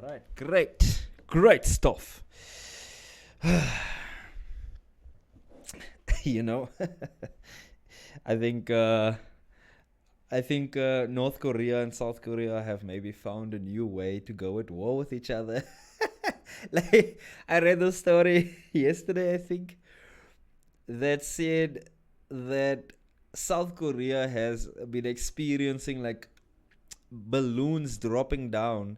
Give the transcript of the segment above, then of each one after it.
right. Great stuff. you know, I think North Korea and South Korea have maybe found a new way to go at war with each other. Like I read the story yesterday, I think, that said that South Korea has been experiencing like balloons dropping down,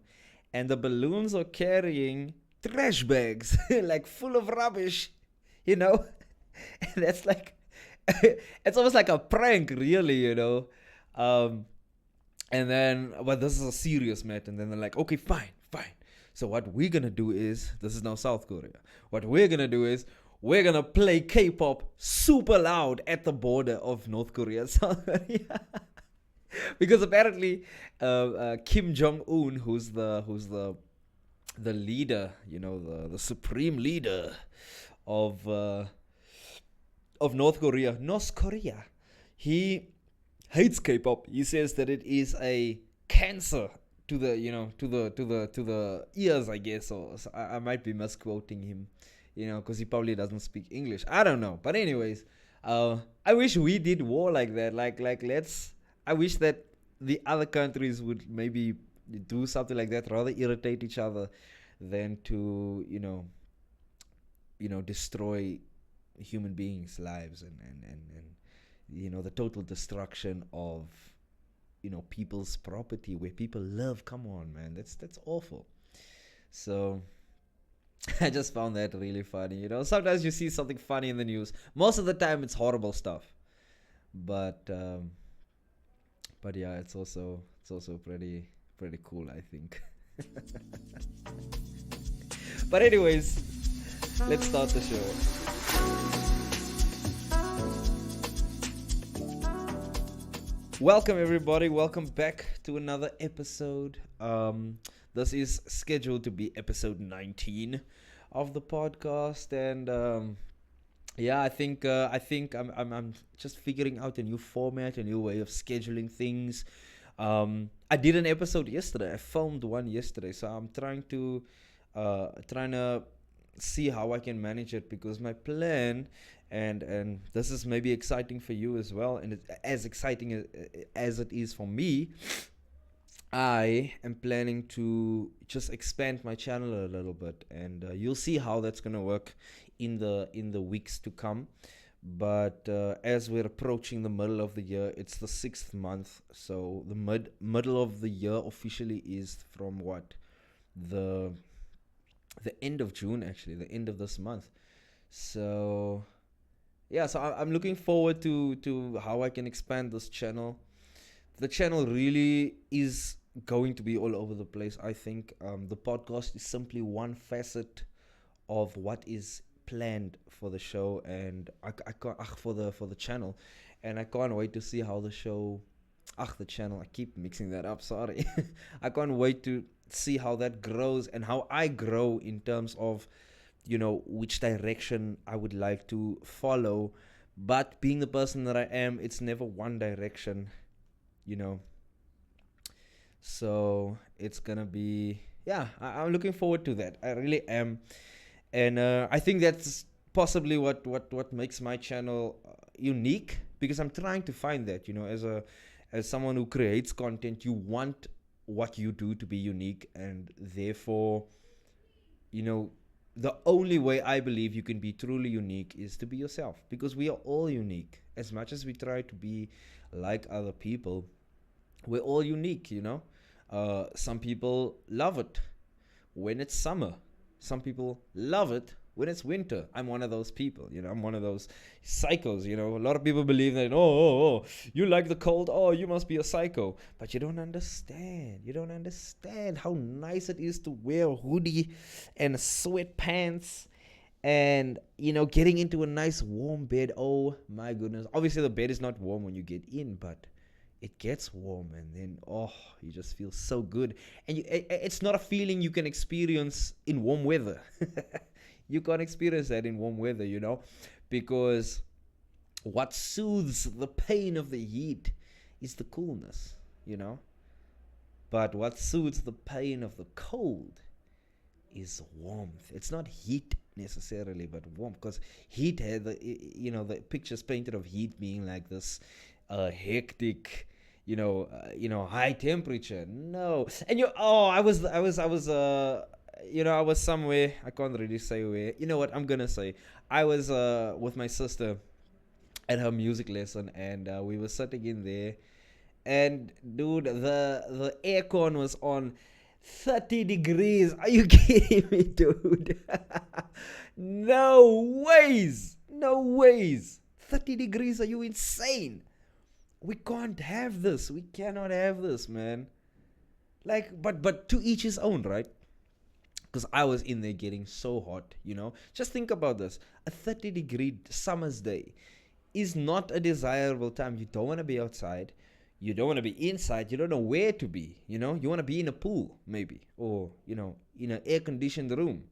and the balloons are carrying trash bags like full of rubbish, you know. And that's like it's almost like a prank, really. Um, and then, but this is a serious matter. And then they're like, okay, fine. So what we're gonna do is, this is now South Korea. What we're gonna do is, we're gonna play K-pop super loud at the border of North Korea and South Korea. Because apparently, Kim Jong Un, who's the leader, the supreme leader of North Korea, he hates K-pop. He says that it is a cancer to the to the ears, I guess. Or so I might be misquoting him, because he probably doesn't speak English. I don't know, but anyways, I wish we did war like that. Like let's. I wish that the other countries would maybe do something like that, rather irritate each other than to destroy human beings' lives and the total destruction of people's property where people live. Come on, man, that's awful. So I just found that really funny. Sometimes you see something funny in the news. Most of the time it's horrible stuff, but yeah, it's also pretty cool, I think. But anyways, let's start the show. Welcome everybody. Welcome back to another episode. This is scheduled to be episode 19 of the podcast, and yeah, I think I'm just figuring out a new format, a new way of scheduling things. I did an episode yesterday. I filmed one yesterday, so I'm trying to see how I can manage it, because my plan, and this is maybe exciting for you as well, and it's as exciting as it is for me. I am planning to just expand my channel a little bit, and you'll see how that's gonna work in the weeks to come. But as we're approaching the middle of the year, it's the 6th month, so the middle of the year officially is from the end of June, actually, the end of this month. So yeah, so I'm looking forward to how I can expand this channel. The channel really is going to be all over the place, I think. The podcast is simply one facet of what is planned for the show, and I can't for the channel, and I can't wait to see how the show the channel, I keep mixing that up, sorry. I can't wait to see how that grows and how I grow in terms of which direction I would like to follow. But being the person that I am, it's never one direction, so it's gonna be, yeah, I'm looking forward to that. I really am. And I think that's possibly what makes my channel unique, because I'm trying to find that, as someone who creates content, you want what you do to be unique, and therefore, the only way I believe you can be truly unique is to be yourself, because we are all unique. As much as we try to be like other people, we're all unique. Some people love it when it's summer. Some people love it when it's winter. I'm one of those people. I'm one of those psychos. A lot of people believe that, oh, you like the cold, oh, you must be a psycho. But you don't understand. You don't understand how nice it is to wear a hoodie and sweatpants and, getting into a nice warm bed. Oh my goodness. Obviously the bed is not warm when you get in, but it gets warm, and then you just feel so good. And it's not a feeling you can experience in warm weather. You can't experience that in warm weather, because what soothes the pain of the heat is the coolness, but what soothes the pain of the cold is warmth. It's not heat necessarily, but warmth. Because heat had the pictures painted of heat being like this hectic, high temperature. No, and I was somewhere. I can't really say where. You know what? I'm gonna say I was with my sister at her music lesson, and we were sitting in there, and dude, the aircon was on 30 degrees. Are you kidding me, dude? No ways. 30 degrees. Are you insane? We can't have this. We cannot have this, man. Like, but to each his own, right? Because I was in there getting so hot. Just think about this. A 30-degree summer's day is not a desirable time. You don't want to be outside. You don't want to be inside. You don't know where to be. You want to be in a pool, maybe. Or, in an air-conditioned room.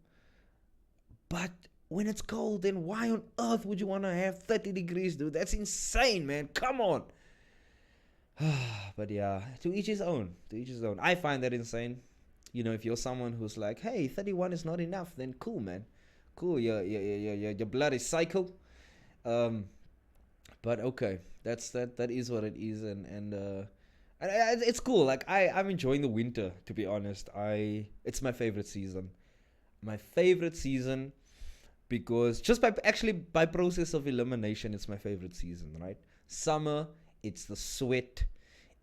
But when it's cold, then why on earth would you want to have 30 degrees, dude? That's insane, man. Come on. But yeah, to each his own. To each his own. I find that insane. If you're someone who's like, hey, 31 is not enough, then cool, man. Cool. Your blood is psycho. But okay, that is what it is, and it's cool. Like I'm enjoying the winter, to be honest. It's my favorite season. My favorite season, because just by process of elimination, it's my favorite season, right? Summer, it's the sweat,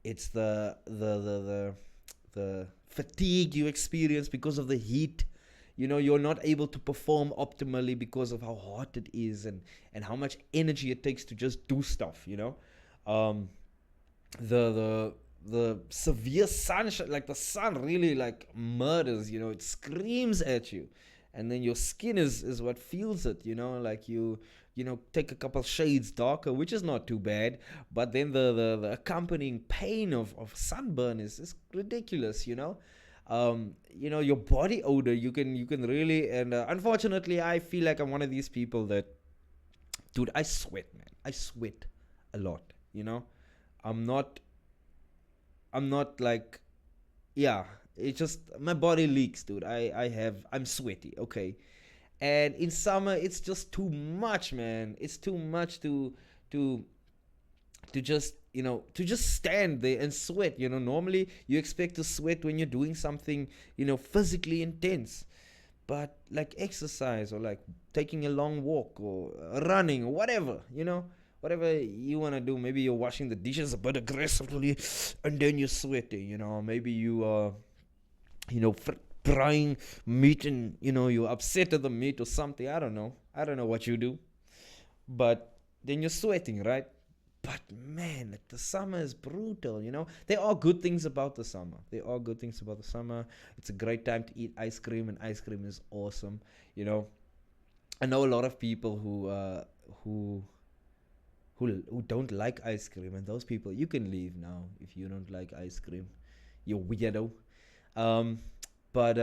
it's the fatigue you experience because of the heat. You're not able to perform optimally because of how hot it is, and how much energy it takes to just do stuff. um the severe sunshine, like the sun really like murders. It screams at you, and then your skin is what feels it. Like take a couple shades darker, which is not too bad, but then the accompanying pain of sunburn is ridiculous. Your body odor, you can really, and unfortunately I feel like I'm one of these people that, dude, I sweat, man. I sweat a lot. i'm not I'm not like, yeah, it's just my body leaks, dude. I'm sweaty, okay? And in summer it's just too much, man. It's too much to to just stand there and sweat. Normally you expect to sweat when you're doing something physically intense, but like exercise, or like taking a long walk, or running, or whatever you want to do. Maybe you're washing the dishes a bit aggressively, and then you're sweating. Maybe you are frying meat, and you're upset at the meat or something. I don't know what you do, but then you're sweating, right? But man, like, the summer is brutal. There are good things about the summer. It's a great time to eat ice cream, and ice cream is awesome. You know, I know a lot of people who don't like ice cream, and those people, you can leave now if you don't like ice cream. You weirdo. Um, but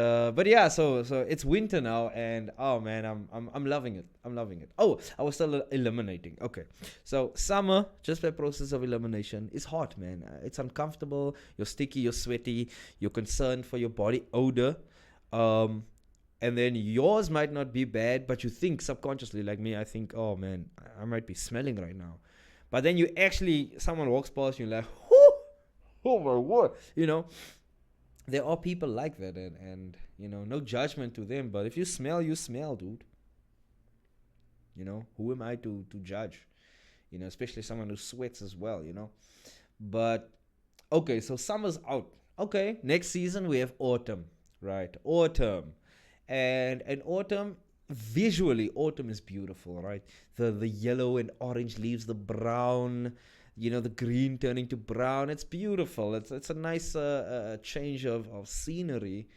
yeah, so it's winter now, and oh man, I'm loving it. I'm loving it. Oh, I was still eliminating. Okay, so summer, just by process of elimination, is hot, man. It's uncomfortable. You're sticky. You're sweaty. You're concerned for your body odor. Um, and then yours might not be bad, but you think subconsciously, like me, I think, oh man, I might be smelling right now. But then someone walks past you, like, oh my word, there are people like that, and no judgment to them, but if you smell, you smell, dude. Who am I to judge? Especially someone who sweats as well. But okay, so summer's out. Okay, next season we have autumn, right? Autumn. And autumn, visually, autumn is beautiful, right? The yellow and orange leaves, the brown, the green turning to brown. It's beautiful. It's a nice change of scenery.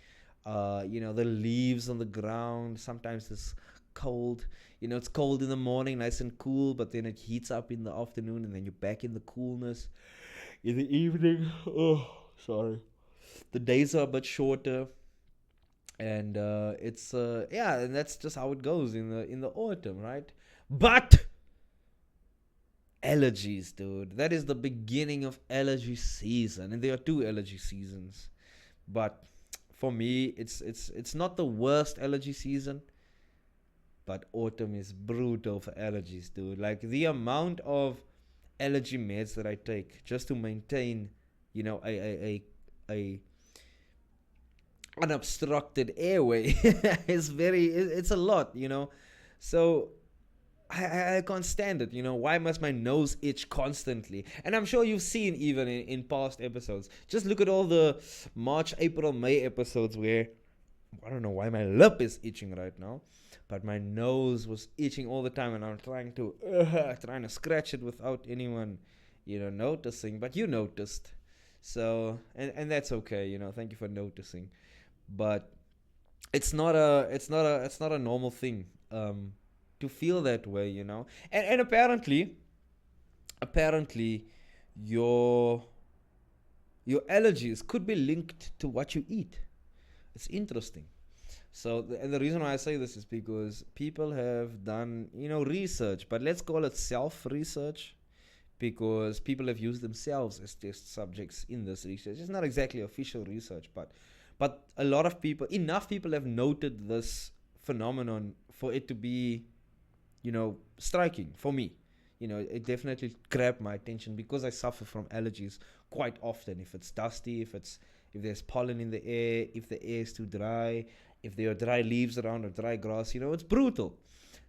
The leaves on the ground. Sometimes it's cold. It's cold in the morning, nice and cool, but then it heats up in the afternoon, and then you're back in the coolness in the evening. Oh, sorry. The days are a bit shorter, and it's yeah, and that's just how it goes in the autumn, right? But allergies, dude, that is the beginning of allergy season, and there are two allergy seasons. But for me, it's not the worst allergy season, but autumn is brutal for allergies, dude. Like the amount of allergy meds that I take just to maintain, a unobstructed airway is it's a lot. So I can't stand it. Why must my nose itch constantly? And I'm sure you've seen even in past episodes. Just look at all the March, April, May episodes where I don't know why my lip is itching right now, but my nose was itching all the time, and I'm trying to scratch it without anyone, noticing. But you noticed, so and that's okay. Thank you for noticing. But it's not a normal thing to feel that way. And apparently your allergies could be linked to what you eat. It's interesting. So, and the reason why I say this is because people have done, research, but let's call it self-research, because people have used themselves as test subjects in this research. It's not exactly official research, but enough people have noted this phenomenon for it to be, striking for me. It definitely grabbed my attention because I suffer from allergies quite often. If it's dusty, if there's pollen in the air, if the air is too dry, if there are dry leaves around or dry grass, it's brutal.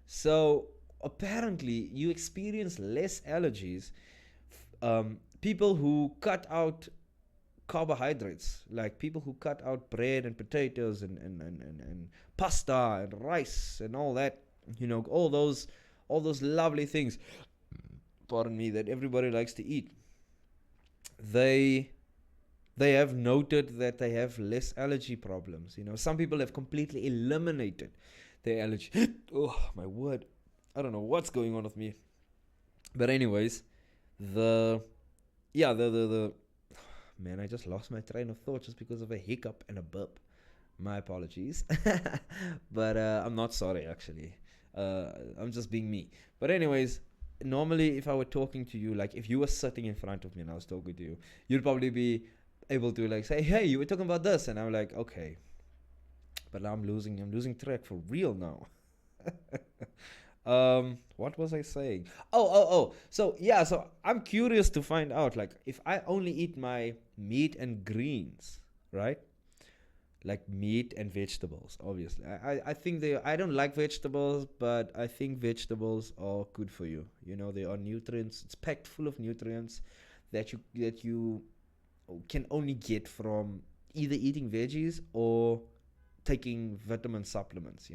So apparently you experience less allergies. People who cut out carbohydrates, like people who cut out bread and potatoes and pasta and rice and all that, all those lovely things, pardon me, that everybody likes to eat. They have noted that they have less allergy problems. Some people have completely eliminated their allergy. Oh, my word. I don't know what's going on with me. But anyways, the man, I just lost my train of thought just because of a hiccup and a burp. My apologies. But I'm not sorry, actually. I'm just being me. But anyways, normally if I were talking to you, like if you were sitting in front of me and I was talking to you, you'd probably be able to like say, hey, you were talking about this, and I'm like, okay, but now I'm losing track for real now. What was I saying? So I'm curious to find out, like, if I only eat my meat and greens, right? Like meat and vegetables, obviously. I think I don't like vegetables, but I think vegetables are good for you. They are nutrients. It's packed full of nutrients that you can only get from either eating veggies or taking vitamin supplements.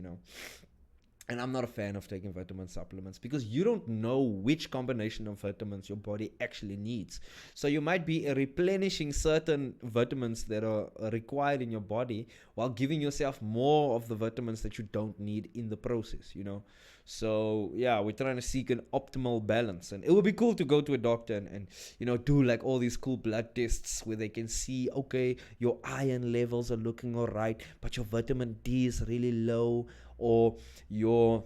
And I'm not a fan of taking vitamin supplements because you don't know which combination of vitamins your body actually needs. So you might be replenishing certain vitamins that are required in your body while giving yourself more of the vitamins that you don't need in the process. So yeah, we're trying to seek an optimal balance, and it would be cool to go to a doctor and do like all these cool blood tests where they can see, okay, your iron levels are looking all right, but your vitamin D is really low, or your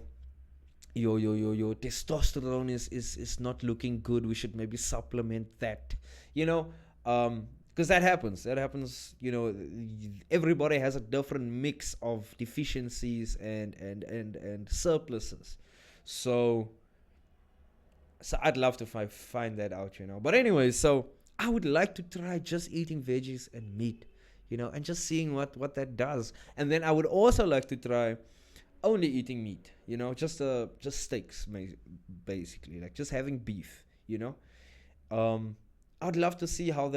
testosterone is not looking good. We should maybe supplement that. Because that happens. Everybody has a different mix of deficiencies and surpluses. So I'd love to find that out. But anyway, so I would like to try just eating veggies and meat, and just seeing what that does. And then I would also like to try only eating meat, just steaks, basically, like just having beef. I'd love to see how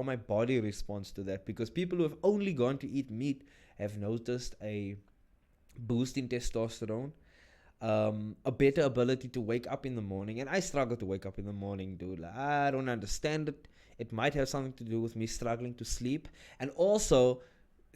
my body responds to that, because people who have only gone to eat meat have noticed a boost in testosterone, a better ability to wake up in the morning. And I struggle to wake up in the morning, dude. Like, I don't understand it. It might have something to do with me struggling to sleep. And also,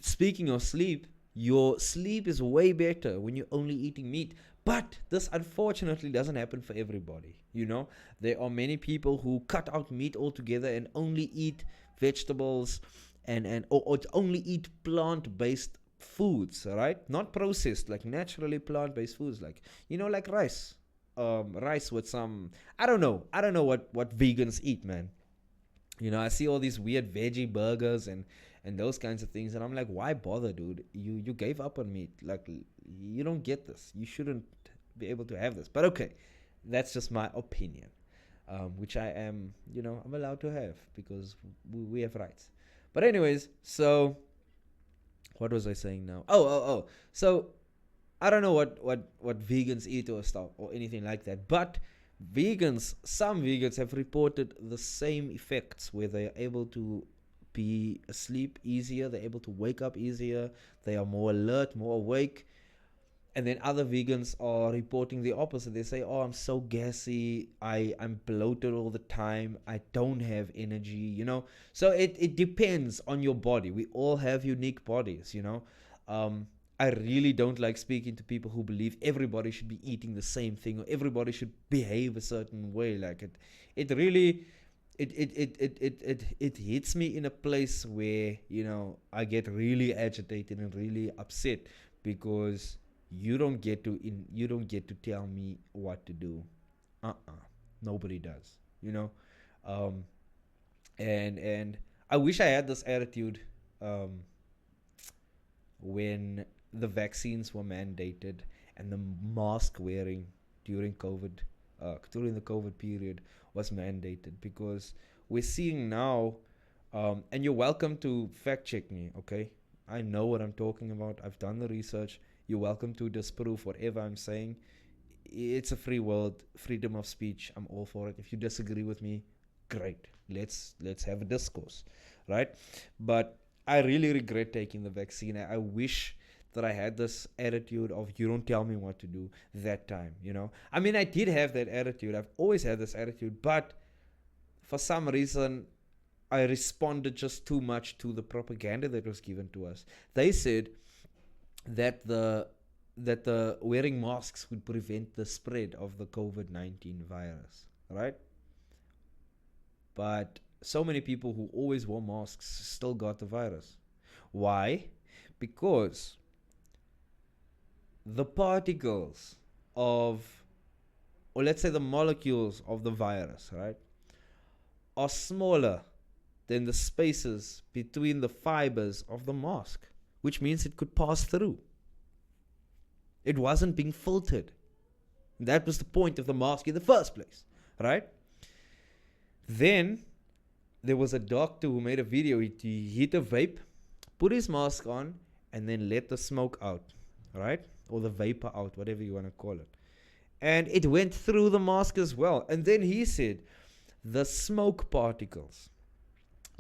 speaking of sleep, your sleep is way better when you're only eating meat. But this unfortunately doesn't happen for everybody. There are many people who cut out meat altogether and only eat vegetables or only eat plant-based foods, right? Not processed, like naturally plant-based foods, like like rice. Rice with some, I don't know what vegans eat, man. I see all these weird veggie burgers and and those kinds of things. And I'm like, why bother, dude? You gave up on meat. Like, you don't get this. You shouldn't be able to have this. But okay, that's just my opinion, which I am, I'm allowed to have because we have rights. But anyways, so what was I saying now? Oh. So I don't know what vegans eat or stuff or anything like that, but some vegans have reported the same effects where they're able to be asleep easier, they're able to wake up easier, they are more alert, more awake. And then other vegans are reporting the opposite. They say, oh, I'm so gassy, I'm bloated all the time, I don't have energy, So it depends on your body. We all have unique bodies, I really don't like speaking to people who believe everybody should be eating the same thing or everybody should behave a certain way. Like it really it hits me in a place where I get really agitated and really upset because you don't get to tell me what to do. Nobody does. Um, and I wish I had this attitude when the vaccines were mandated and the mask wearing during the COVID period was mandated, because we're seeing now, and you're welcome to fact check me, okay? I know what I'm talking about. I've done the research. You're welcome to disprove whatever I'm saying. It's a free world, freedom of speech. I'm all for it. If you disagree with me, great. Let's have a discourse, right? But I really regret taking the vaccine. I wish that I had this attitude of you don't tell me what to do that time, I mean, I did have that attitude. I've always had this attitude, but for some reason, I responded just too much to the propaganda that was given to us. They said that the wearing masks would prevent the spread of the COVID-19 virus, right? But so many people who always wore masks still got the virus. Why? Because the particles of, or let's say the molecules of the virus, right, are smaller than the spaces between the fibers of the mask, which means it could pass through. It wasn't being filtered. That was the point of the mask in the first place, right? Then there was a doctor who made a video. He hit a vape, put his mask on, and then let the smoke out, right? Or the vapor out, whatever you want to call it. And it went through the mask as well. And then he said the smoke particles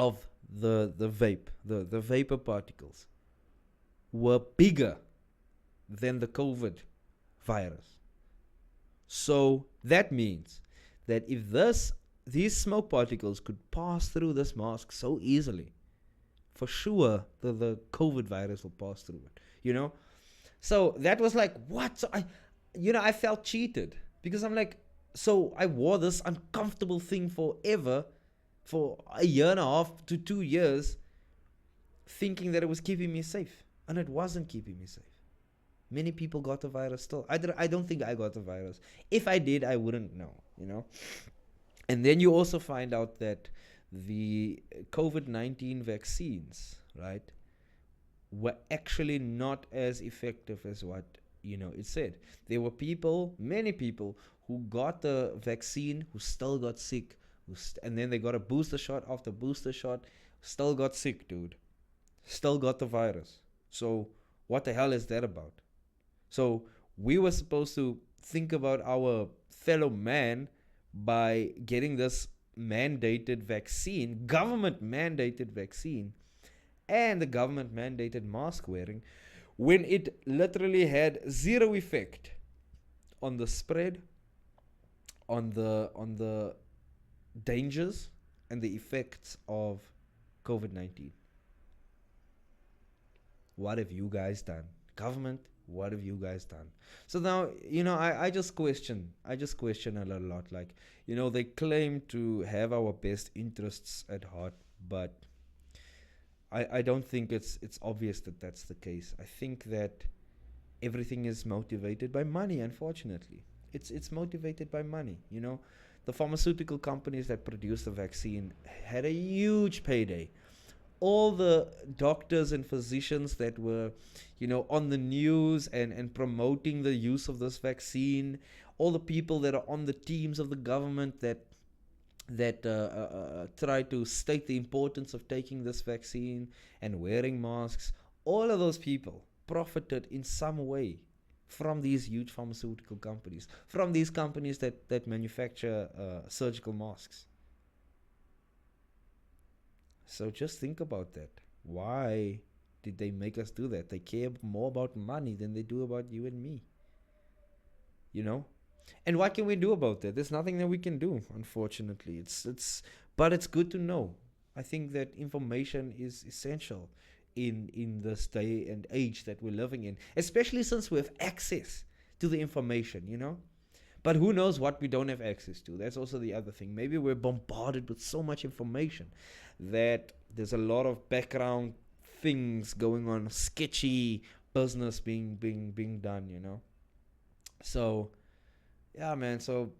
of the vape, the vapor particles, were bigger than the COVID virus. So that means that if these smoke particles could pass through this mask so easily, for sure the COVID virus will pass through it, So that was like, what? So I felt cheated because I'm like, so I wore this uncomfortable thing forever, for a year and a half to 2 years, thinking that it was keeping me safe, and it wasn't keeping me safe. Many people got the virus still. I don't think I got the virus. If I did, I wouldn't know, And then you also find out that the COVID-19 vaccines, right, were actually not as effective as what, it said. There were many people who got the vaccine who still got sick, and then they got a booster shot after booster shot, still got sick, dude. Still got the virus. So what the hell is that about? So we were supposed to think about our fellow man by getting this mandated vaccine, government mandated vaccine, and the government mandated mask wearing, when it literally had zero effect on the spread, on the dangers and the effects of COVID-19. What have you guys done? Government, what have you guys done? So now, I just question a lot. Like, they claim to have our best interests at heart, but I don't think it's obvious that that's the case. I think that everything is motivated by money, unfortunately. It's motivated by money, The pharmaceutical companies that produce the vaccine had a huge payday. all the doctors and physicians that were, on the news and promoting the use of this vaccine, all the people that are on the teams of the government that try to state the importance of taking this vaccine and wearing masks, all of those people profited in some way from these huge pharmaceutical companies, from these companies that manufacture surgical masks. So just think about that. Why did they make us do that? They care more about money than they do about you and me. And what can we do about that? There's nothing that we can do, unfortunately. But it's good to know. I think that information is essential in this day and age that we're living in, especially since we have access to the information. But who knows what we don't have access to? That's also the other thing. Maybe we're bombarded with so much information that there's a lot of background things going on, sketchy business being done. So yeah, man. So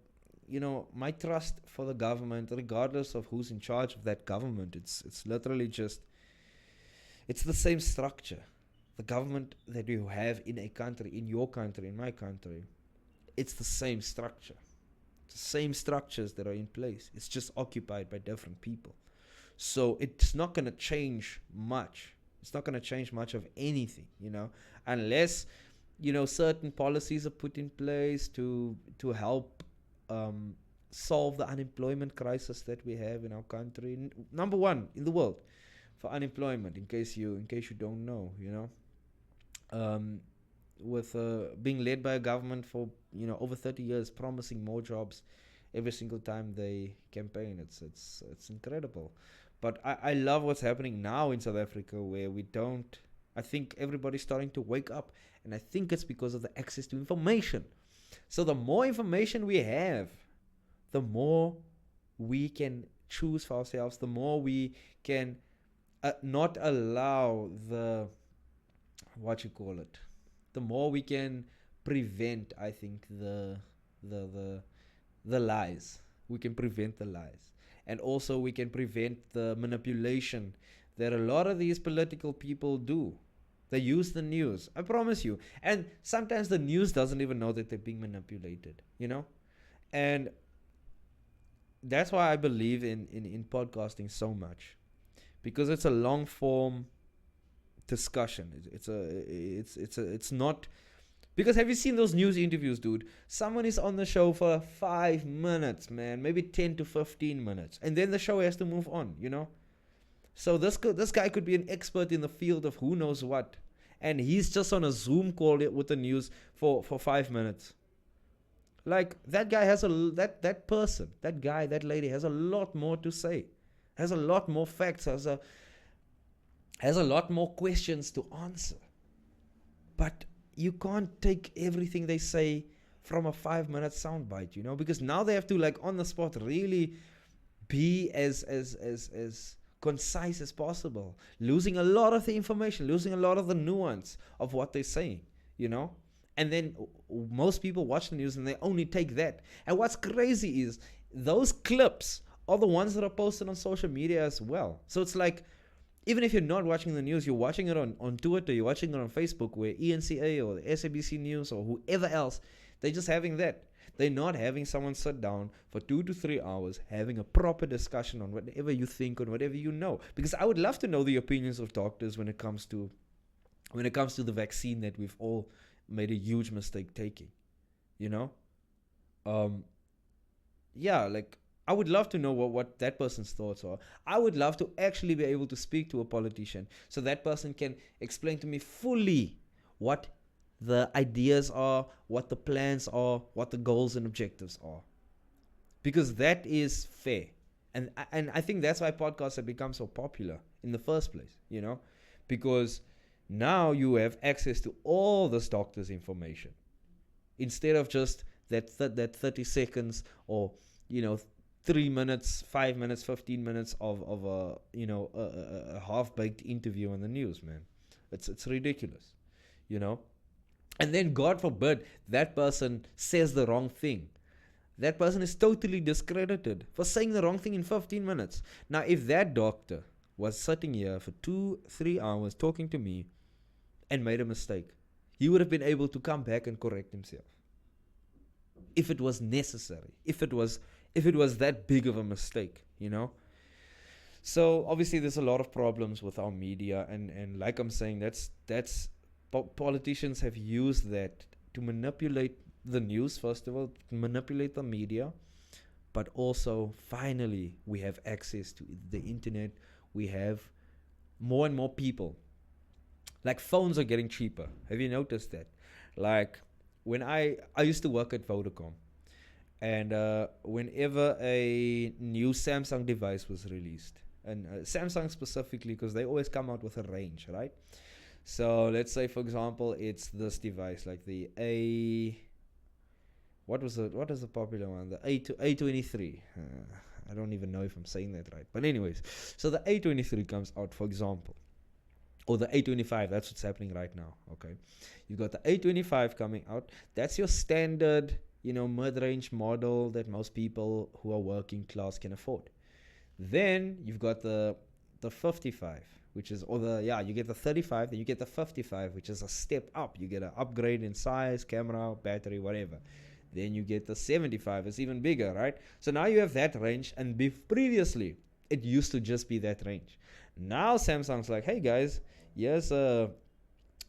my trust for the government, regardless of who's in charge of that government, it's literally just, it's the same structure. The government that you have in a country, in your country, in my country, it's the same structure. It's the same structures that are in place. It's just occupied by different people. So it's not going to change much. It's not going to change much of anything, unless, certain policies are put in place to help solve the unemployment crisis that we have in our country. Number one in the world for unemployment, in case you don't know, with being led by a government for over 30 years, promising more jobs every single time they campaign. It's incredible. But I love what's happening now in South Africa, where I think everybody's starting to wake up, and I think it's because of the access to information. So the more information we have, the more we can choose for ourselves, the more we can not allow the more we can prevent, I think, the lies. We can prevent the lies. And also we can prevent the manipulation that a lot of these political people do. They use the news, I promise you. And sometimes the news doesn't even know that they're being manipulated, And that's why I believe in podcasting so much. Because it's a long form discussion. It's not, because have you seen those news interviews, dude? Someone is on the show for 5 minutes, man, maybe 10 to 15 minutes, and then the show has to move on, So this guy could be an expert in the field of who knows what, and he's just on a Zoom call with the news for 5 minutes. Like, that guy has that lady has a lot more to say, has a lot more facts, has a lot more questions to answer. But you can't take everything they say from a 5-minute soundbite, because now they have to, like, on the spot really be as concise as possible, losing a lot of the information, losing a lot of the nuance of what they're saying, And then most people watch the news and they only take that. And what's crazy is those clips are the ones that are posted on social media as well. So it's like, even if you're not watching the news, you're watching it on Twitter, you're watching it on Facebook, where ENCA or the SABC News or whoever else, they're just having that. They're not having someone sit down for 2 to 3 hours having a proper discussion on whatever you think, on whatever you know. Because I would love to know the opinions of doctors when it comes to the vaccine that we've all made a huge mistake taking. Yeah, like, I would love to know what that person's thoughts are. I would love to actually be able to speak to a politician so that person can explain to me fully what the ideas are, what the plans are, what the goals and objectives are. Because that is fair. And I think that's why podcasts have become so popular in the first place, because now you have access to all this doctor's information instead of just that 30 seconds or 3 minutes, 5 minutes, 15 minutes of a half-baked interview on the news, man. It's ridiculous, And then, God forbid, that person says the wrong thing. That person is totally discredited for saying the wrong thing in 15 minutes. Now, if that doctor was sitting here for 2-3 hours talking to me and made a mistake, he would have been able to come back and correct himself if it was necessary, if it was that big of a mistake, So obviously there's a lot of problems with our media, and like I'm saying, that's politicians have used that to manipulate the news, first of all, to manipulate the media, but also finally we have access to the internet. We have more and more people. Like, phones are getting cheaper. Have you noticed that? Like, when I used to work at Vodacom, and whenever a new Samsung device was released, and Samsung specifically, because they always come out with a range, right? So let's say, for example, it's this device, like the what is the popular one? The A23. I don't even know if I'm saying that right. But anyways, so the A23 comes out, for example. Or the A25, that's what's happening right now, okay? You've got the A25 coming out. That's your standard, mid-range model that most people who are working class can afford. Then you've got the 55, which is, you get the 35, then you get the 55, which is a step up. You get an upgrade in size, camera, battery, whatever. Then you get the 75, it's even bigger, right? So now you have that range, and previously, it used to just be that range. Now Samsung's like, hey guys, here's a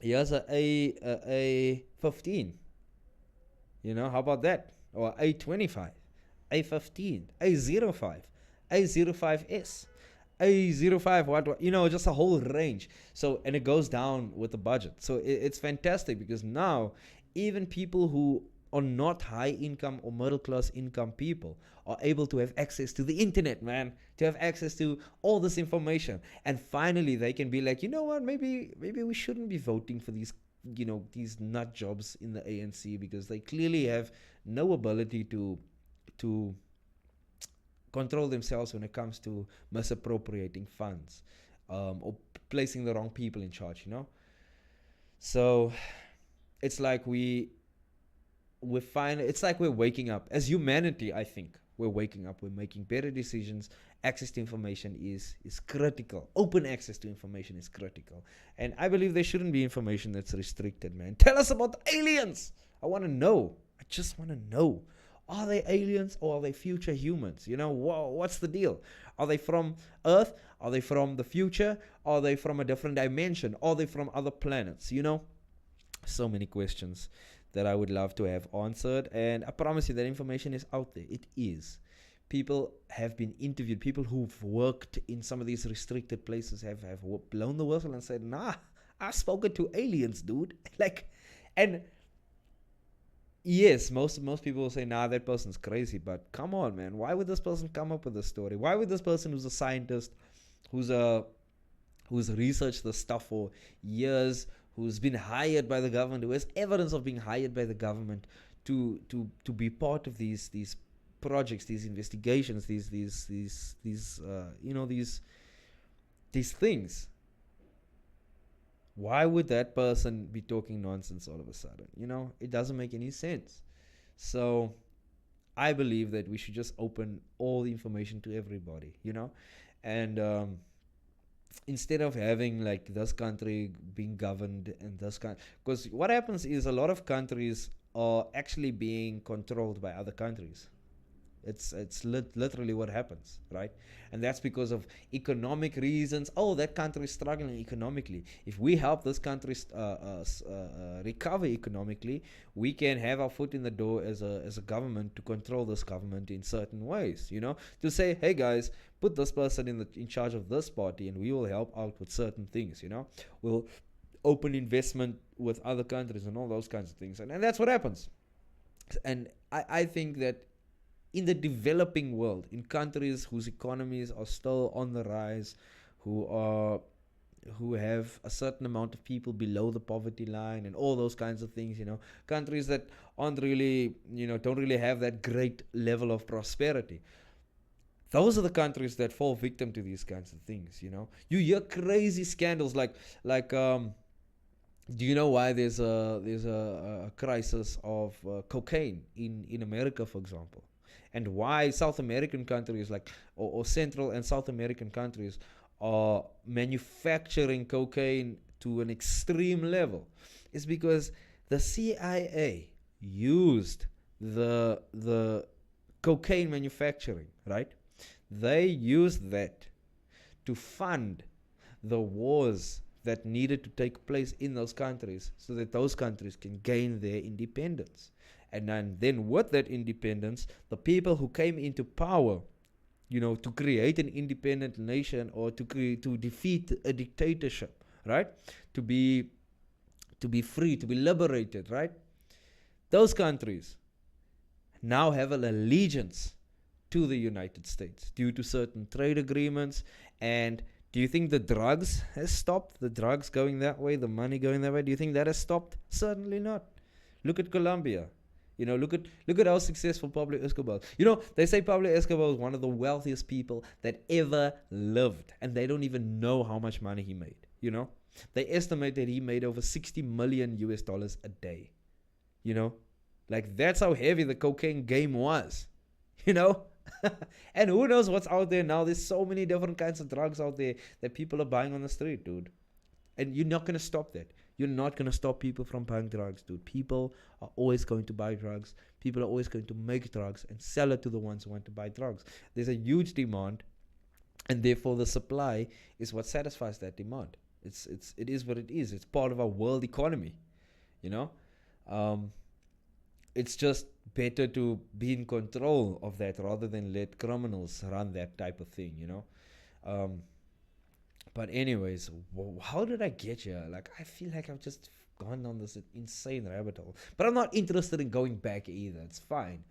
A15. How about that? Or A25, A15, A05, A05S, A05, what, just a whole range. So, and it goes down with the budget. So it's fantastic, because now even people who are not high income or middle class income people are able to have access to the internet, man, to have access to all this information. And finally they can be like, you know what, maybe we shouldn't be voting for these nut jobs in the ANC, because they clearly have no ability to control themselves when it comes to misappropriating funds, or placing the wrong people in charge, So it's like it's like we're waking up as humanity. I think we're waking up, we're making better decisions. Access to information is critical. Open access to information is critical, and I believe there shouldn't be information that's restricted, man. Tell us about the aliens. I want to know. I just want to know, are they aliens or are they future humans? What's the deal? Are they from Earth? Are they from the future? Are they from a different dimension? Are they from other planets? So many questions that I would love to have answered, and I promise you that information is out there. It is. People have been interviewed. People who've worked in some of these restricted places have blown the whistle and said, nah, I've spoken to aliens, dude. And yes, most people will say, nah, that person's crazy, but come on, man. Why would this person come up with this story? Why would this person, who's a scientist, who's researched this stuff for years, who's been hired by the government, who has evidence of being hired by the government to be part of these projects, these investigations, these things. Why would that person be talking nonsense all of a sudden? It doesn't make any sense. So I believe that we should just open all the information to everybody, and instead of having like this country being governed and this country, because what happens is a lot of countries are actually being controlled by other countries. It's literally what happens, right? And that's because of economic reasons. Oh, that country is struggling economically. If we help this country recover economically, we can have our foot in the door as a government to control this government in certain ways. To say, hey guys, put this person in charge of this party, and we will help out with certain things. We'll open investment with other countries and all those kinds of things, and that's what happens. And I think that in the developing world, in countries whose economies are still on the rise, who have a certain amount of people below the poverty line and all those kinds of things, countries that aren't really, don't really have that great level of prosperity. Those are the countries that fall victim to these kinds of things, You hear crazy scandals like do you know why there's a crisis of cocaine in America, for example? And why South American countries or Central and South American countries are manufacturing cocaine to an extreme level is because the CIA used the cocaine manufacturing, right? They used that to fund the wars that needed to take place in those countries so that those countries can gain their independence. And then with that independence, the people who came into power, to create an independent nation or to defeat a dictatorship, right? To be free, to be liberated, right? Those countries now have an allegiance to the United States due to certain trade agreements. And do you think the drugs has stopped? The drugs going that way, the money going that way? Do you think that has stopped? Certainly not. Look at Colombia. Look at how successful Pablo Escobar is. They say Pablo Escobar was one of the wealthiest people that ever lived, and they don't even know how much money he made. They estimate that he made over $60 million a day. Like, that's how heavy the cocaine game was. And who knows what's out there now? There's so many different kinds of drugs out there that people are buying on the street, dude. And you're not going to stop that. You're not going to stop people from buying drugs, dude. People are always going to buy drugs. People are always going to make drugs and sell it to the ones who want to buy drugs. There's a huge demand, and therefore the supply is what satisfies that demand. It is what it is. It's part of our world economy, It's just better to be in control of that rather than let criminals run that type of thing, But anyways, how did I get here? Like, I feel like I've just gone down this insane rabbit hole. But I'm not interested in going back either. It's fine.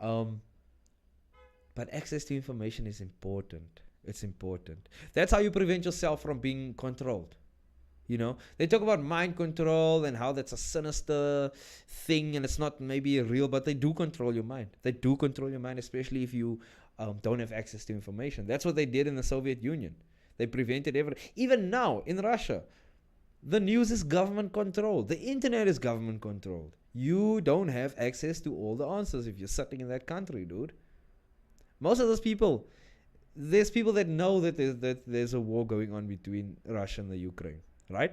But access to information is important. It's important. That's how you prevent yourself from being controlled. They talk about mind control and how that's a sinister thing and it's not maybe real, but they do control your mind. They do control your mind, especially if you don't have access to information. That's what they did in the Soviet Union. They prevented everything. Even now, in Russia, the news is government controlled. The internet is government controlled. You don't have access to all the answers if you're sitting in that country, dude. Most of those people, there's people that know that there's a war going on between Russia and the Ukraine, right?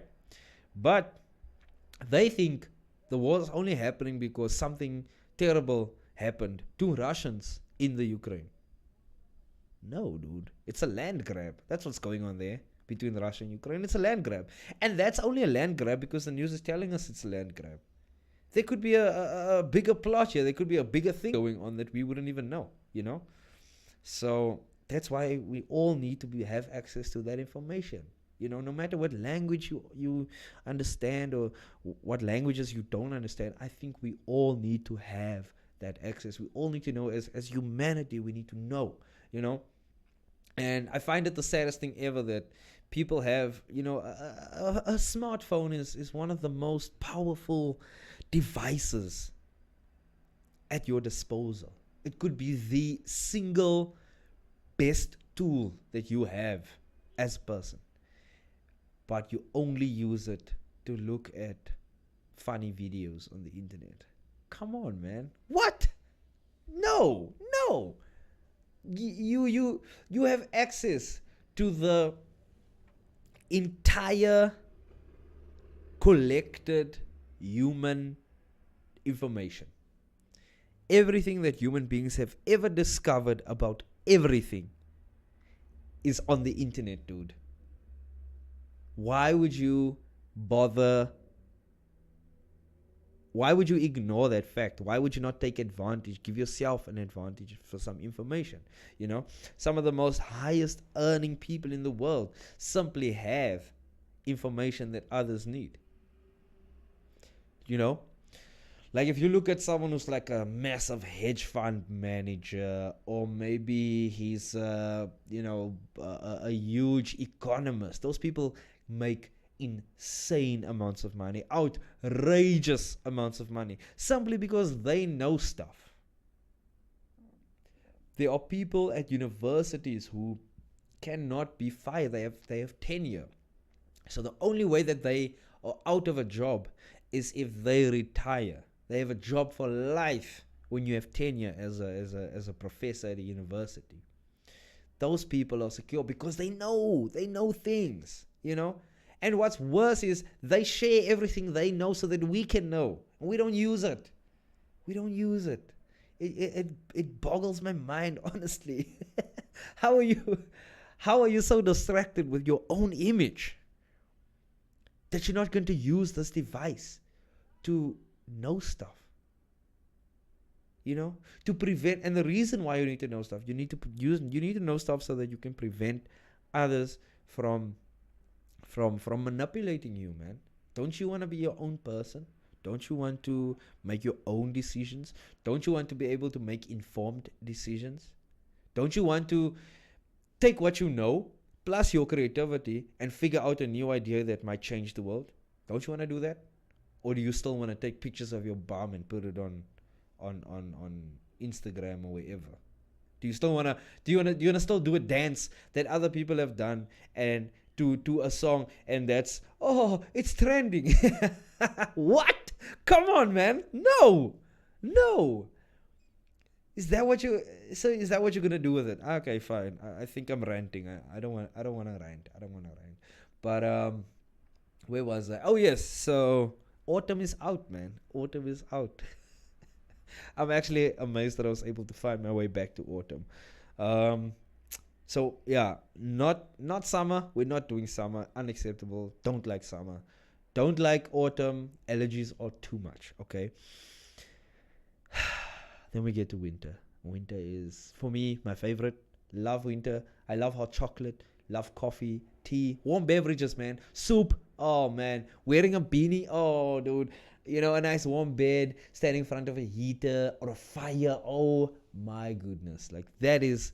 But they think the war is only happening because something terrible happened to Russians in the Ukraine. No, dude. It's a land grab. That's what's going on there between Russia and Ukraine. It's a land grab. And that's only a land grab because the news is telling us it's a land grab. There could be a bigger plot here. There could be a bigger thing going on that we wouldn't even know, So that's why we all need to have access to that information. No matter what language you understand or what languages you don't understand, I think we all need to have that access. We all need to know as humanity, we need to know. And I find it the saddest thing ever that people have, a smartphone is one of the most powerful devices at your disposal. It could be the single best tool that you have as a person. But you only use it to look at funny videos on the internet. Come on, man. What? No. You have access to the entire collected human information. Everything that human beings have ever discovered about everything is on the internet, dude. Why would you bother? Why would you ignore that fact? Why would you not take advantage, give yourself an advantage for some information? Some of the most highest earning people in the world simply have information that others need. Like if you look at someone who's like a massive hedge fund manager, or maybe he's, a huge economist. Those people make insane amounts of money, outrageous amounts of money, simply because they know stuff. There are people at universities who cannot be fired. They have tenure. So the only way that they are out of a job is if they retire. They have a job for life when you have tenure as a professor at a university. those people are secure because they know things, and what's worse is they share everything they know so that we can know, and we don't use it. It boggles my mind, honestly. how are you so distracted with your own image that you're not going to use this device to know stuff, to prevent? And the reason why you need to know stuff, you need to know stuff so that you can prevent others from manipulating you, man. Don't you want to be your own person? Don't you want to make your own decisions? Don't you want to be able to make informed decisions? Don't you want to take what you know plus your creativity and figure out a new idea that might change the world? Don't you want to do that? Or do you still want to take pictures of your bum and put it on Instagram or wherever? Do you wanna still do a dance that other people have done and do a song and that's, oh, it's trending? What? Come on, man. No. Is that what you're gonna do with it? Okay, fine. I think I'm ranting. I don't want to rant. But where was I? Oh yes. So autumn is out, man. Autumn is out. I'm actually amazed that I was able to find my way back to autumn. So yeah, not summer. We're not doing summer. Unacceptable. Don't like summer. Don't like autumn. Allergies are too much. Okay. Then we get to winter. Winter is, for me, my favorite. Love winter. I love hot chocolate. Love coffee, tea, warm beverages, man. Soup. Oh man. Wearing a beanie. Oh dude. A nice warm bed, standing in front of a heater or a fire. Oh my goodness. Like that is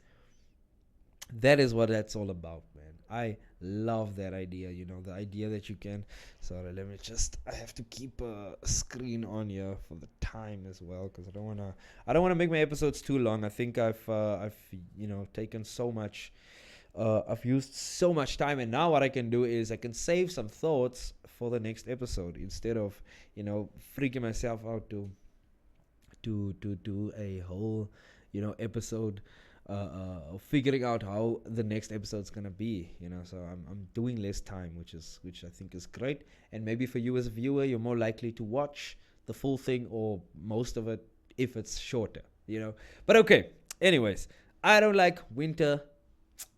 what that's all about, man. I love that idea, the idea that you can. Sorry, I have to keep a screen on here for the time as well, because I don't want to make my episodes too long. I think I've taken so much, I've used so much time, and now what I can do is I can save some thoughts for the next episode instead of freaking myself out to do a whole episode, figuring out how the next episode's gonna be. So I'm doing less time, which I think is great. And maybe for you as a viewer, you're more likely to watch the full thing or most of it if it's shorter. But okay. Anyways, I don't like winter.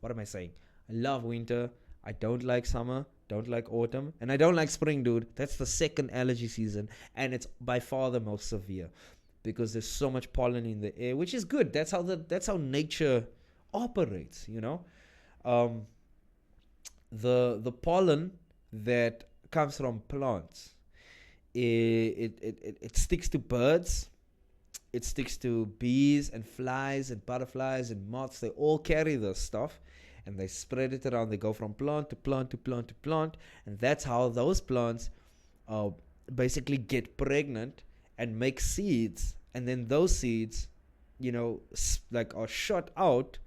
What am I saying? I love winter. I don't like summer. Don't like autumn. And I don't like spring, dude. That's the second allergy season. And it's by far the most severe because there's so much pollen in the air, which is good. That's how nature operates, the pollen that comes from plants, it sticks to birds. It sticks to bees and flies and butterflies and moths. They all carry this stuff and they spread it around. They go from plant to plant to plant to plant. And that's how those plants basically get pregnant and make seeds. And then those seeds, are shot out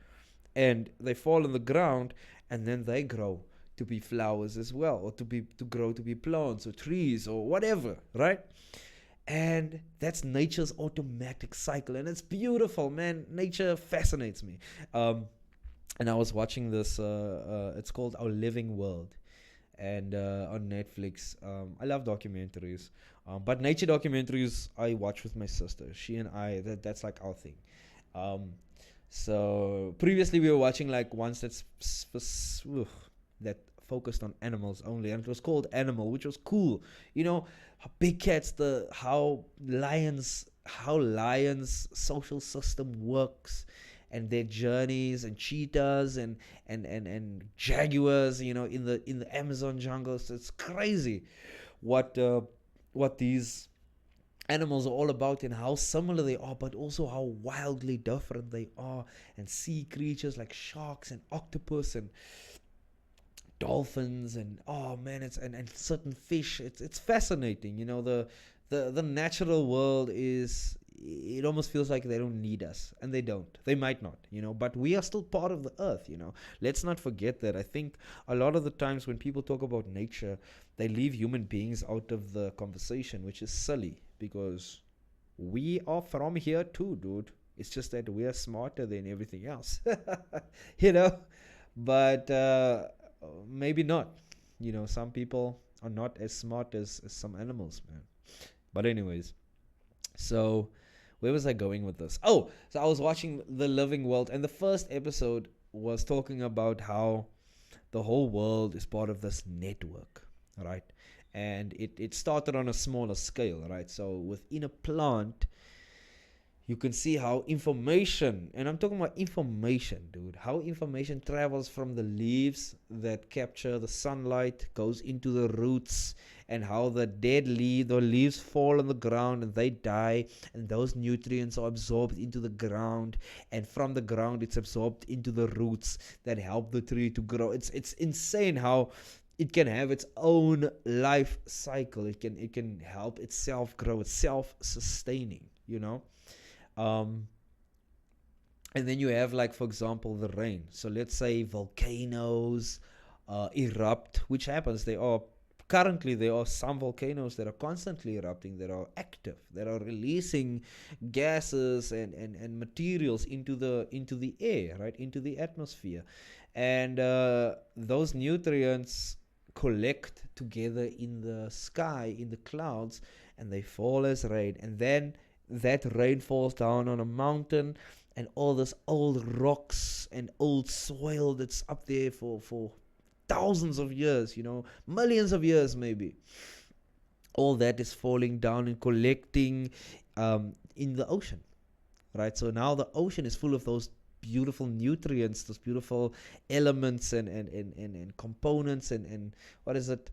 and they fall on the ground and then they grow to be flowers as well, or to grow to be plants or trees or whatever, right? And that's nature's automatic cycle. And it's beautiful, man. Nature fascinates me. And I was watching this, it's called Our Living World. And on Netflix, I love documentaries. But nature documentaries, I watch with my sister. She and I, that's like our thing. So previously we were watching like ones that focused on animals only. And it was called Animal, which was cool. How big cats, how lions social system works, and their journeys, and cheetahs and jaguars, in the Amazon jungles. It's crazy what these animals are all about and how similar they are, but also how wildly different they are. And sea creatures like sharks and octopus and dolphins and and certain fish. It's fascinating. The natural world is, it almost feels like they don't need us, and they don't. They might not, but we are still part of the earth. Let's not forget that. I think a lot of the times when people talk about nature, they leave human beings out of the conversation, which is silly, because we are from here too, dude. It's just that we are smarter than everything else. you know but maybe not. Some people are not as smart as some animals, man. But anyways, so where was I going with this? Oh, so I was watching The Living World, and the first episode was talking about how the whole world is part of this network, right? And it started on a smaller scale, right? So within a plant, you can see how information, and I'm talking about information, dude, how information travels from the leaves that capture the sunlight, goes into the roots, and how the the leaves fall on the ground and they die, and those nutrients are absorbed into the ground, and from the ground it's absorbed into the roots that help the tree to grow. It's insane how it can have its own life cycle. It can help itself grow. It's self-sustaining. um, and then you have, like, for example, the rain. So let's say volcanoes erupt, which happens. Currently there are some volcanoes that are constantly erupting, that are active, that are releasing gases and materials into the air, right, into the atmosphere. And those nutrients collect together in the sky, in the clouds, and they fall as rain. And then that rain falls down on a mountain, and all this old rocks and old soil that's up there for thousands of years, millions of years maybe, all that is falling down and collecting in the ocean, right? So now the ocean is full of those beautiful nutrients, those beautiful elements and components, and what is it?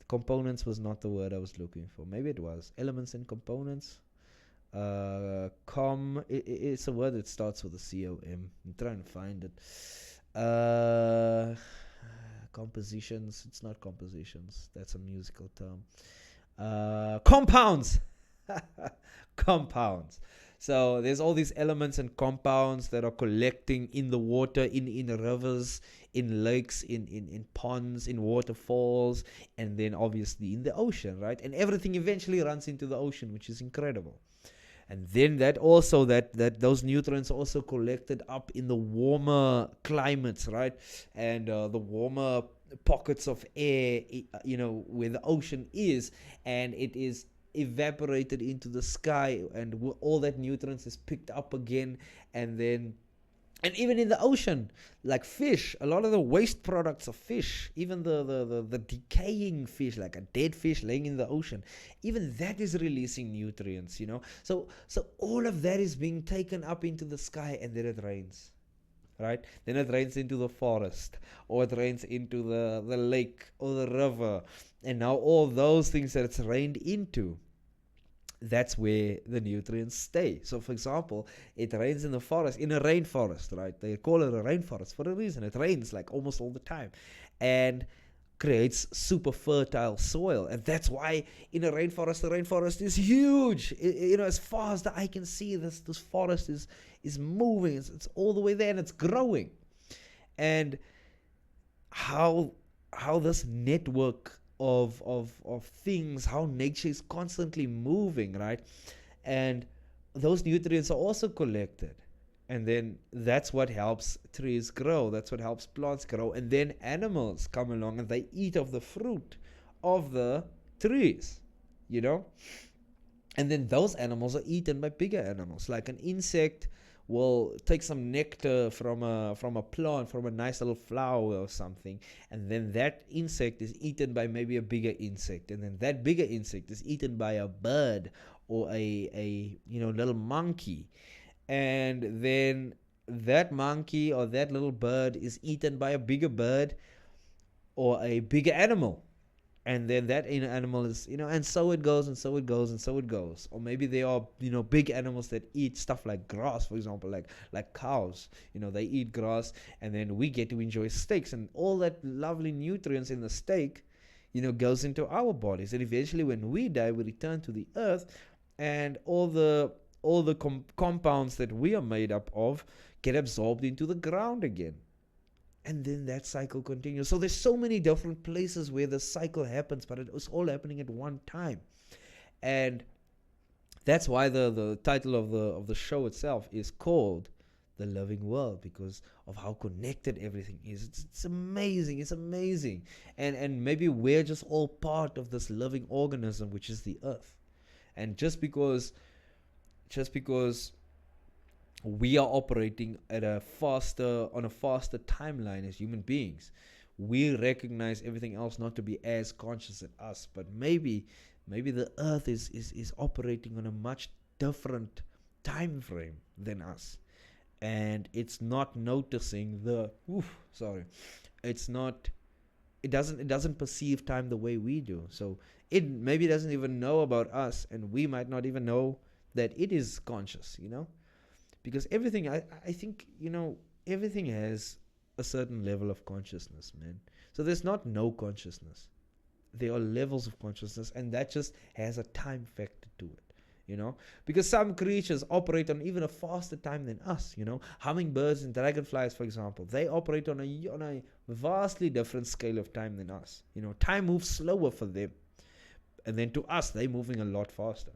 Components was not the word I was looking for. Maybe it was elements and components. It's a word that starts with a C-O-M. I'm trying to find it. Compositions. It's not compositions. That's a musical term. Compounds. Compounds. So there's all these elements and compounds that are collecting in the water, in rivers, in lakes, in ponds, in waterfalls, and then obviously in the ocean, right? And everything eventually runs into the ocean, which is incredible. And then that those nutrients are also collected up in the warmer climates, right? And the warmer pockets of air, where the ocean is, and it is evaporated into the sky, and all that nutrients is picked up again. And even in the ocean, like fish, a lot of the waste products of fish, even the decaying fish, like a dead fish laying in the ocean, even that is releasing nutrients, So all of that is being taken up into the sky, and then it rains, right? Then it rains into the forest, or it rains into the lake or the river. And now all those things that it's rained into, that's where the nutrients stay. So, for example, it rains in the forest, in a rainforest, right? They call it a rainforest for a reason. It rains like almost all the time, and creates super fertile soil. And that's why in a rainforest, the rainforest is huge. As far as the eye can see, this forest is moving. It's all the way there, and it's growing. And how this network of things, how nature is constantly moving, right? And those nutrients are also collected, and then that's what helps trees grow, that's what helps plants grow. And then animals come along and they eat of the fruit of the trees, and then those animals are eaten by bigger animals. Like an insect will take some nectar from a plant, from a nice little flower or something, and then that insect is eaten by maybe a bigger insect, and then that bigger insect is eaten by a bird or a little monkey, and then that monkey or that little bird is eaten by a bigger bird or a bigger animal. And then that animal is, and so it goes, and so it goes, and so it goes. Or maybe there are, big animals that eat stuff like grass, for example, like cows. They eat grass, and then we get to enjoy steaks, and all that lovely nutrients in the steak, goes into our bodies. And eventually, when we die, we return to the earth, and all the compounds that we are made up of get absorbed into the ground again. And then that cycle continues. So there's so many different places where the cycle happens, but it was all happening at one time. And That's why the title of the show itself is called The Living World, because of how connected everything is. It's amazing. It's amazing. And maybe we're just all part of this living organism, which is the earth. And just because we are operating at on a faster timeline as human beings, we recognize everything else not to be as conscious as us. But maybe the earth is operating on a much different time frame than us, and it's not noticing it's not it doesn't perceive time the way we do. So it maybe doesn't even know about us, and we might not even know that it is conscious, because everything, I think, everything has a certain level of consciousness, man. So there's not no consciousness. There are levels of consciousness, and that just has a time factor to it, because some creatures operate on even a faster time than us. Hummingbirds and dragonflies, for example, they operate on a vastly different scale of time than us. Time moves slower for them, and then to us they're moving a lot faster.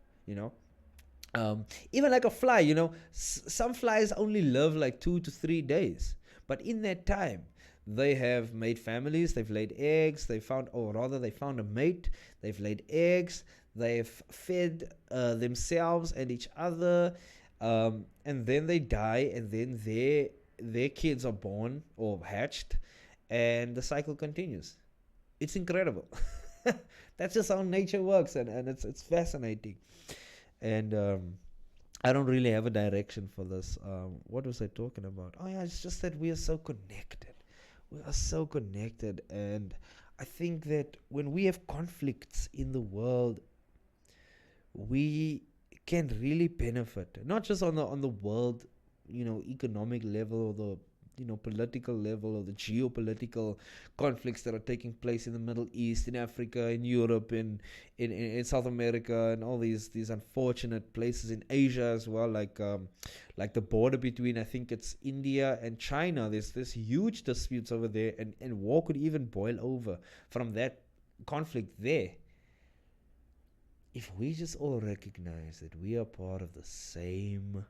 Even like a fly, some flies only live like 2 to 3 days, but in that time they have made families, they've laid eggs, they found a mate, they've laid eggs, they've fed themselves and each other, and then they die, and then their kids are born or hatched, and the cycle continues. It's incredible. That's just how nature works, and it's fascinating. And I don't really have a direction for this. What was I talking about? Oh yeah, it's just that we are so connected. We are so connected, and I think that when we have conflicts in the world, we can really benefit, not just on the world, economic level, or the political level, or the geopolitical conflicts that are taking place in the Middle East, in Africa, in Europe, in South America, and all these unfortunate places in Asia as well, like the border between, I think it's India and China. There's this huge disputes over there, and war could even boil over from that conflict there. If we just all recognize that we are part of the same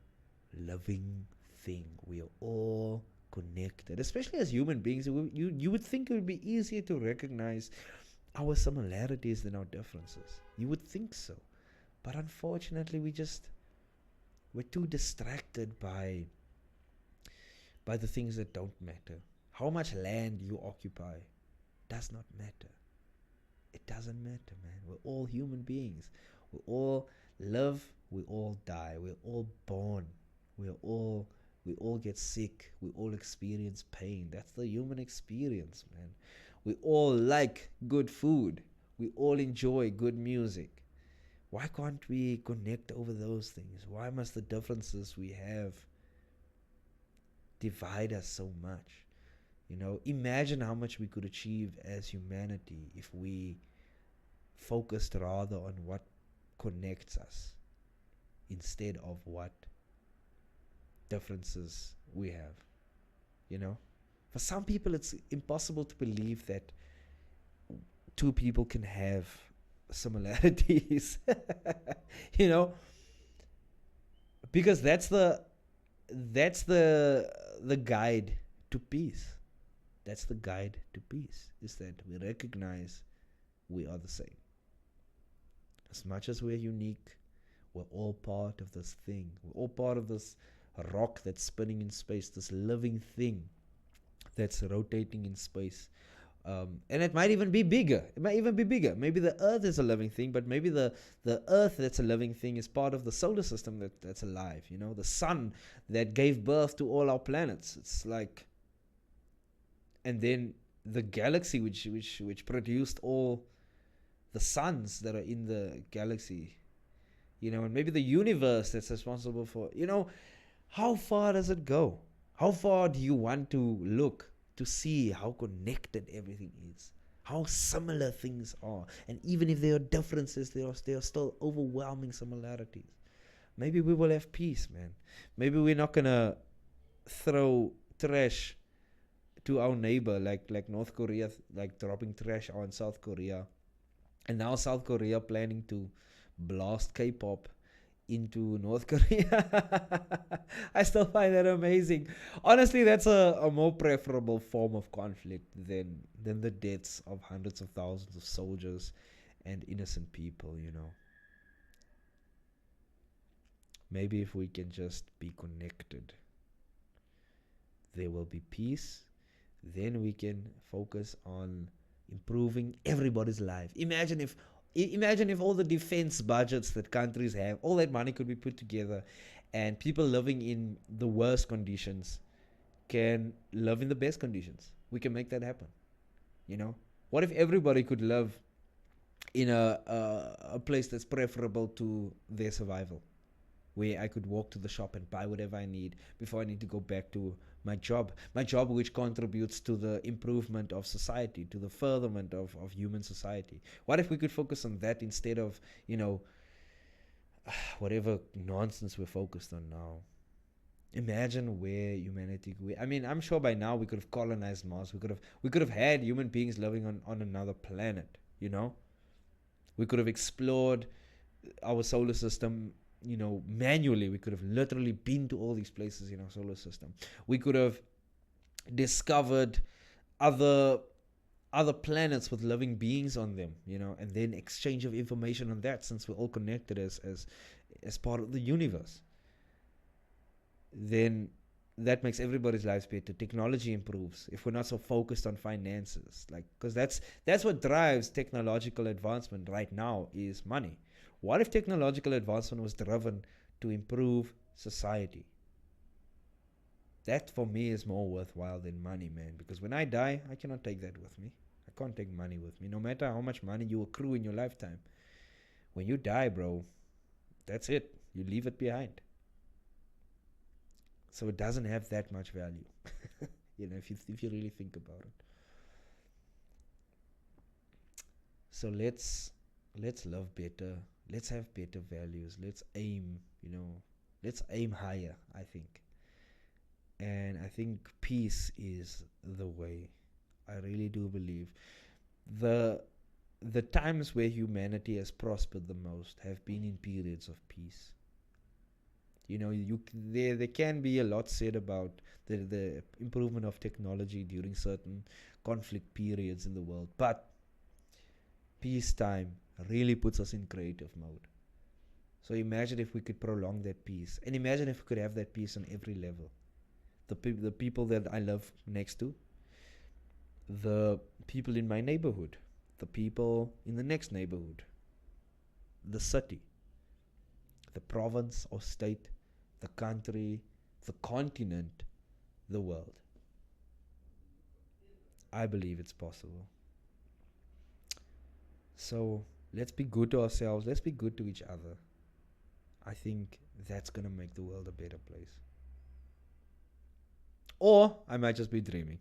living thing, we are all connected, especially as human beings, you would think it would be easier to recognize our similarities than our differences. You would think so. But unfortunately, we're too distracted by the things that don't matter. How much land you occupy does not matter. It doesn't matter, man. We're all human beings. We all live, we all die, we're all born, we all get sick, we all experience pain. That's the human experience, man. We all like good food, we all enjoy good music. Why can't we connect over those things? Why must the differences we have divide us so much? Imagine how much we could achieve as humanity if we focused rather on what connects us instead of what differences we have. For some people, it's impossible to believe that two people can have similarities. Because that's the guide to peace. That's the guide to peace, is that we recognize we are the same. As much as we're unique, we're all part of this thing. We're all part of this rock that's spinning in space, this living thing that's rotating in space. And it might even be bigger. Maybe the Earth is a living thing, but maybe the Earth that's a living thing is part of the solar system that's alive. The sun that gave birth to all our planets. It's like, and then the galaxy which produced all the suns that are in the galaxy. And maybe the universe that's responsible for, how far does it go? How far do you want to look to see how connected everything is? How similar things are? And even if there are differences, there are still overwhelming similarities. Maybe we will have peace, man. Maybe we're not gonna throw trash to our neighbor like North Korea, like dropping trash on South Korea. And now South Korea planning to blast K-pop into North Korea. I still find that amazing. Honestly, that's a more preferable form of conflict than the deaths of hundreds of thousands of soldiers and innocent people, you know. Maybe if we can just be connected, there will be peace. Then we can focus on improving everybody's life. Imagine if all the defense budgets that countries have, all that money could be put together, and people living in the worst conditions can live in the best conditions. We can make that happen. You know, what if everybody could live in a place that's preferable to their survival, where I could walk to the shop and buy whatever I need before I need to go back to my job which contributes to the improvement of society, to the furtherment of human society. What if we could focus on that instead of, whatever nonsense we're focused on now? Imagine where humanity I mean, I'm sure by now we could have colonized Mars. We could have had human beings living on another planet, you know? We could have explored our solar system, manually. We could have literally been to all these places in our solar system. We could have discovered other planets with living beings on them, and then exchange of information on that, since we're all connected as part of the universe. Then that makes everybody's lives better. Technology improves if we're not so focused on finances, because that's what drives technological advancement right now, is money. What if technological advancement was driven to improve society? That for me is more worthwhile than money, man. Because when I die, I cannot take that with me. I can't take money with me, no matter how much money you accrue in your lifetime. When you die, bro, that's it. You leave it behind. So it doesn't have that much value, if you really think about it. So let's love better. Let's have better values. Let's aim higher, I think. And I think peace is the way. I really do believe the times where humanity has prospered the most have been in periods of peace. There can be a lot said about the improvement of technology during certain conflict periods in the world, but peacetime really puts us in creative mode. So imagine if we could prolong that peace, and imagine if we could have that peace on every level. The people that I live next to, the people in my neighborhood, the people in the next neighborhood, the city, the province or state, the country, the continent, the world. I believe it's possible. So let's be good to ourselves. Let's be good to each other. I think that's going to make the world a better place. Or I might just be dreaming.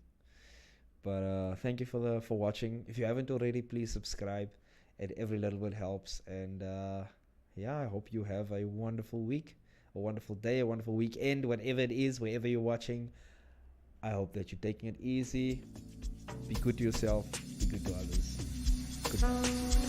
But thank you for watching. If you haven't already, please subscribe. And every little bit helps. And I hope you have a wonderful week, a wonderful day, a wonderful weekend, whatever it is, wherever you're watching. I hope that you're taking it easy. Be good to yourself. Be good to others. Goodbye.